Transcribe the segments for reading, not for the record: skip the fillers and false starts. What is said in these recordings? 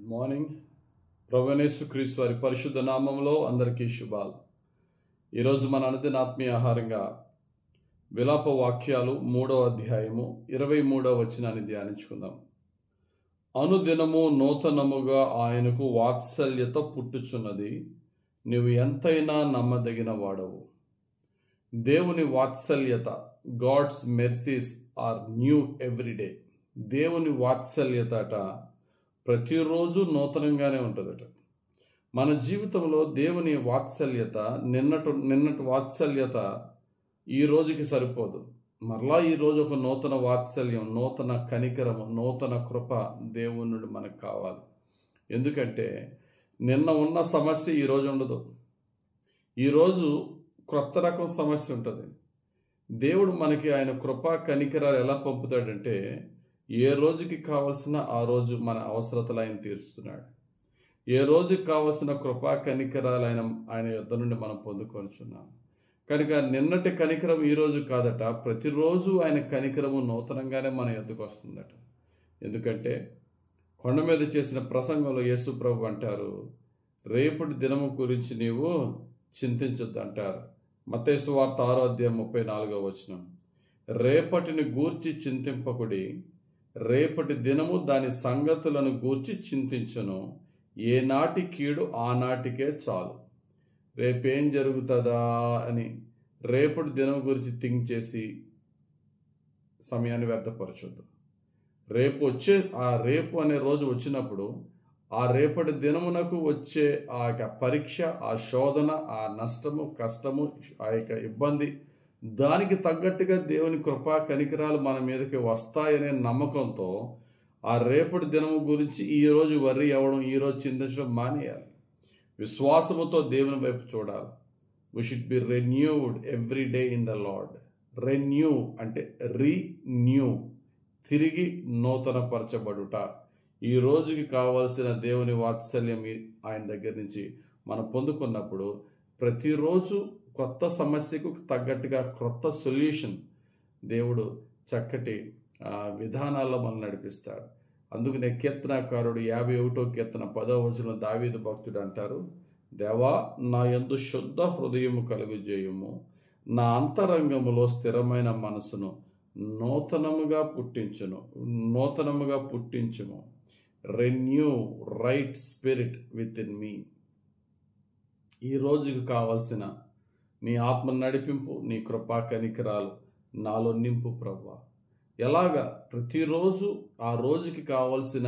Good morning. ప్రభువైన యేసుక్రీస్తు వారి పరిశుద్ధ నామములో అందరికీ శుభాలు. ఈరోజు మన అనుదిన ఆత్మీయ ఆహారంగా విలాప వాక్యాలు 3వ అధ్యాయము 23వ వచనాన్ని ధ్యానించుకుందాం. అనుదినము నూతనముగా ఆయనకు వాత్సల్యత పుట్టుచున్నది, నీవు ఎంతైనా నమ్మదగిన వాడవు. దేవుని వాత్సల్యత, God's mercies are new everyday. దేవుని వాత్సల్యత ప్రతిరోజు నూతనంగానే ఉంటుందట. మన జీవితంలో దేవుని వాత్సల్యత నిన్నటి వాత్సల్యత ఈ రోజుకి సరిపోదు. మరలా ఈరోజు ఒక నూతన వాత్సల్యం, నూతన కనికరము, నూతన కృప దేవుని నుండి మనకు కావాలి. ఎందుకంటే నిన్న ఉన్న సమస్య ఈరోజు ఉండదు. ఈరోజు క్రొత్త రకం సమస్య ఉంటుంది. దేవుడు మనకి ఆయన కృప కనికరాలు ఎలా పంపుతాడంటే, ఏ రోజుకి కావలసిన ఆ రోజు మన అవసరతలు ఆయన తీరుస్తున్నాడు. ఏ రోజుకి కావలసిన కృపా కనికరాలు ఆయన యొద్ద నుండి మనం పొందుకొనిచున్నాం. కనుక నిన్నటి కనికరం ఈరోజు కాదట, ప్రతిరోజు ఆయన కనికరము నూతనంగానే మన యొద్దకు వస్తుందట. ఎందుకంటే కొండ మీద చేసిన ప్రసంగంలో యేసు ప్రభు అంటారు, రేపటి దినము గురించి నీవు చింతించొద్దు అంటారు. మత్తయి సువార్త 6వ అధ్యాయం 34వ వచనం. రేపటిని గూర్చి చింతింపకుడి, రేపటి దినము దాని సంగతులను గూర్చి చింతించును, ఏనాటి కీడు ఆనాటికే చాలు. రేపేం జరుగుతుందా అని రేపటి దినం గురించి థింక్ చేసి సమయాన్ని వ్యర్థపరచొద్దు. రేపు అనే రోజు వచ్చినప్పుడు ఆ రేపటి దినమునకు వచ్చే ఆ యొక్క పరీక్ష, ఆ శోధన, ఆ నష్టము, కష్టము, ఆ యొక్క ఇబ్బంది, దానికి తగ్గట్టుగా దేవుని కృపా కనికరాలు మన మీదకి వస్తాయనే నమ్మకంతో ఆ రేపటి దినము గురించి ఈరోజు వర్రీ అవ్వడం, ఈరోజు చింతించడం మానేయాలి. విశ్వాసముతో దేవుని వైపు చూడాలి. We should be renewed every day in the lord. Renew అంటే రీన్యూ, తిరిగి నూతన పరచబడుట. ఈ రోజుకి కావలసిన దేవుని వాత్సల్యం ఆయన దగ్గర నుంచి మనం పొందుకున్నప్పుడు ప్రతిరోజు కొత్త సమస్యకు తగ్గట్టుగా కొత్త సొల్యూషన్ దేవుడు చక్కటి విధానాల్లో మనం నడిపిస్తాడు. అందుకనే కీర్తనాకారుడు 51వ కీర్తన 10వ వచనంలో దావీదు భక్తుడు అంటారు, దేవా నా యందు శుద్ధ హృదయము కలుగజేయుము, నా అంతరంగములో స్థిరమైన మనసును నూతనముగా పుట్టించుము. Renew right spirit within me. ఈ రోజుకి కావలసిన నీ ఆత్మ నడిపింపు, నీ కృపా కనికరాలు నాలో నింపు ప్రభువా. ఎలాగా? ప్రతిరోజు ఆ రోజుకి కావలసిన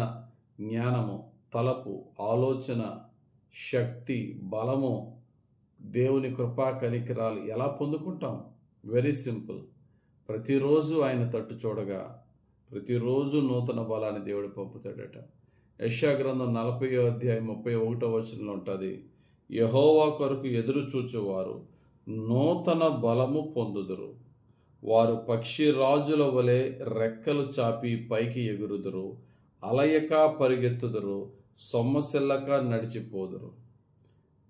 జ్ఞానము, తలపు, ఆలోచన, శక్తి, బలము, దేవుని కృపా కనికరాలు ఎలా పొందుకుంటాం? Very simple. ప్రతిరోజు ఆయన తట్టు చూడగా ప్రతిరోజు నూతన బలాన్ని దేవుడు పంపుతాడట. యెషయా గ్రంథం 40వ అధ్యాయం 31వ వచనంలో ఉంటుంది, యెహోవా కొరకు ఎదురు చూచువారు నూతన బలము పొందుదురు, వారు పక్షిరాజుల వలె రెక్కలు చాపి పైకి ఎగురుదురు, అలయక పరిగెత్తుదురు, సొమ్మసిల్లక నడిచిపోదురు.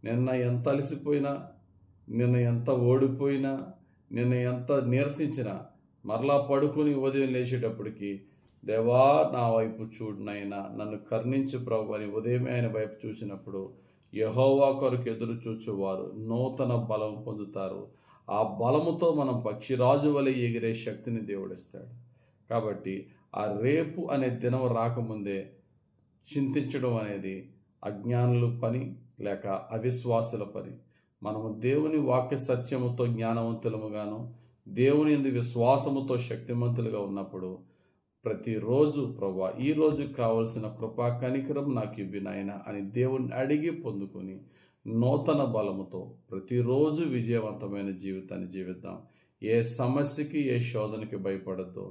నిన్న ఎంత అలసిపోయినా, నిన్న ఎంత ఓడిపోయినా, నిన్న ఎంత నీరసించినా మరలా పడుకుని ఉదయం లేచేటప్పటికి, దేవా నా వైపు చూడు నాయనా, నన్ను కరుణించు ప్రభు అని ఉదయమే ఆయన వైపు చూసినప్పుడు యెహోవా కొరకు ఎదురు చూచువారు నూతన బలం పొందుతారు. ఆ బలముతో మనం పక్షిరాజు వలె ఎగిరే శక్తిని దేవుడిస్తాడు. కాబట్టి ఆ రేపు అనే దినం రాకముందే చింతించడం అనేది అజ్ఞానుల పని, లేక అవిశ్వాసుల పని. మనము దేవుని వాక్య సత్యముతో జ్ఞానవంతులముగాను, దేవుని యందు విశ్వాసముతో శక్తిమంతులుగా ఉన్నప్పుడు ప్రతిరోజు ప్రభువా ఈ రోజుకి కావలసిన కృపా కనికరం నాకు ఇవ్వి నాయనా అని దేవుని అడిగి పొందుకొని నూతన బలముతో ప్రతిరోజు విజయవంతమైన జీవితాన్ని జీవిద్దాం. ఏ సమస్యకి, ఏ శోధనకి భయపడద్దు.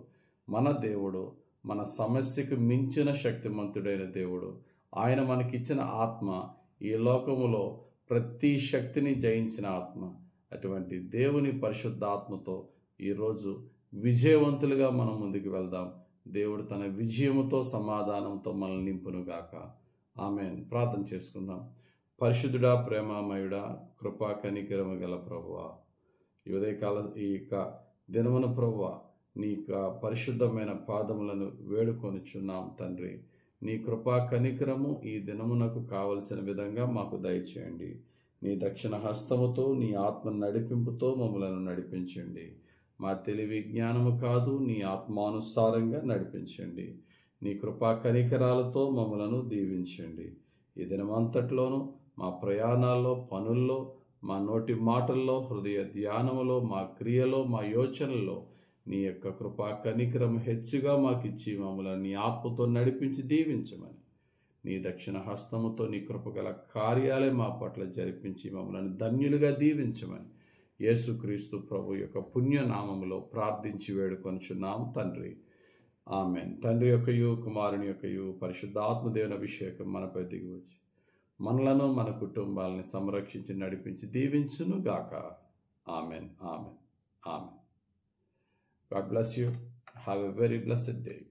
మన దేవుడు మన సమస్యకు మించిన శక్తిమంతుడైన దేవుడు. ఆయన మనకిచ్చిన ఆత్మ ఈ లోకములో ప్రతి శక్తిని జయించిన ఆత్మ. అటువంటి దేవుని పరిశుద్ధ ఆత్మతో ఈరోజు విజయవంతులుగా మనం ముందుకు వెళ్దాం. దేవుడు తన విజయముతో, సమాధానంతో మనల్ని నింపునుగాక. ఆమేన్. ప్రార్థన చేసుకుందాం. పరిశుద్ధుడా, ప్రేమామయుడా, కృపా కనికరము గల ప్రభువా, ఈ ఉదయకాల ఈ యొక్క దినమున ప్రభువా నీ యొక్క పరిశుద్ధమైన పాదములను వేడుకొనిచున్నాం తండ్రి. నీ కృపా కనికరము ఈ దినమునకు కావలసిన విధంగా మాకు దయచేయండి. నీ దక్షిణ హస్తముతో, నీ ఆత్మ నడిపింపుతో మమ్మలను నడిపించండి. మా తెలివి జ్ఞానము కాదు, నీ ఆత్మానుసారంగా నడిపించండి. నీ కృపా కనికరాలతో మమ్మలను దీవించండి. ఈ దినమంతట్లోనూ మా ప్రయాణాల్లో, పనుల్లో, మా నోటి మాటల్లో, హృదయ ధ్యానములో, మా క్రియలో, మా యోచనల్లో నీ యొక్క కృపా కనికరం హెచ్చుగా మాకిచ్చి మమ్మల్ని నీ ఆత్మతో నడిపించి దీవించమని, నీ దక్షిణ హస్తముతో నీ కృపగల కార్యాలే మా పట్ల జరిపించి మమ్మల్ని ధన్యులుగా దీవించమని యేసుక్రీస్తు ప్రభు యొక్క పుణ్యనామములో ప్రార్థించి వేడుకొనుచున్నాం తండ్రి. ఆమెన్. తండ్రి యొక్కయు, కుమారుని యొక్కయు, పరిశుద్ధాత్మదేవుని అభిషేకం మనపై దిగివచ్చి మనలను, మన కుటుంబాలని సంరక్షించి నడిపించి దీవించును గాక. Amen. Amen. Amen. God bless you. Have a very blessed day.